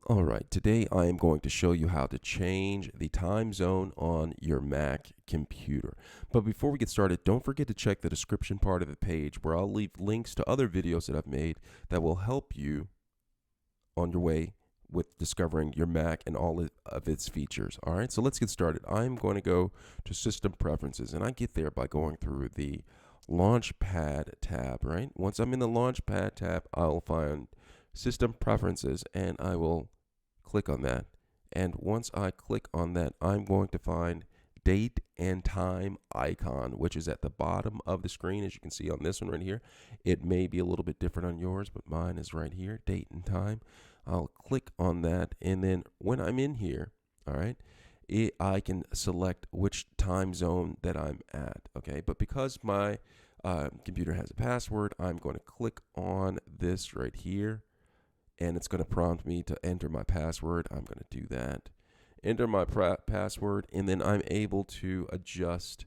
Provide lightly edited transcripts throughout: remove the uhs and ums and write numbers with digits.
All right, today I am going to show you how to change the time zone on your Mac computer. But before we get started, don't forget to check the description part of the page where I'll leave links to other videos that I've made that will help you on your way with discovering your Mac and all of its features. All right, so let's get started. I'm going to go to System Preferences, and I get there by going through the Launchpad tab, right? Once I'm in the Launchpad tab, I'll find System Preferences, and I will click on that. And once I click on that, I'm going to find date and time icon, which is at the bottom of the screen, as you can see on this one right here. It may be a little bit different on yours, but mine is right here, date and time. I'll click on that, and then when I'm in here, all right, I can select which time zone that I'm at, okay? But because my computer has a password, I'm going to click on this right here, and it's going to prompt me to enter my password. I'm going to do that. Enter my password, and then I'm able to adjust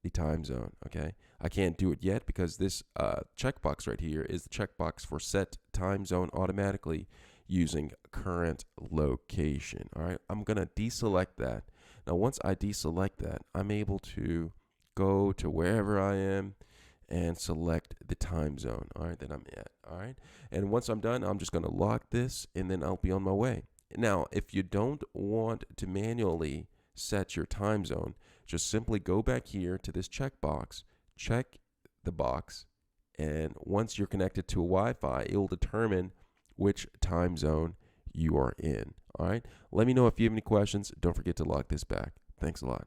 the time zone, okay? I can't do it yet because this checkbox right here is the checkbox for set time zone automatically using current location, all right? I'm going to deselect that. Now, once I deselect that, I'm able to go to wherever I am and select the time zone, all right, that I'm at, all right? And once I'm done, I'm just going to lock this, and then I'll be on my way. Now, if you don't want to manually set your time zone, just simply go back here to this checkbox, check the box, and once you're connected to a Wi-Fi, it will determine which time zone you are in, all right? Let me know if you have any questions. Don't forget to lock this back. Thanks a lot.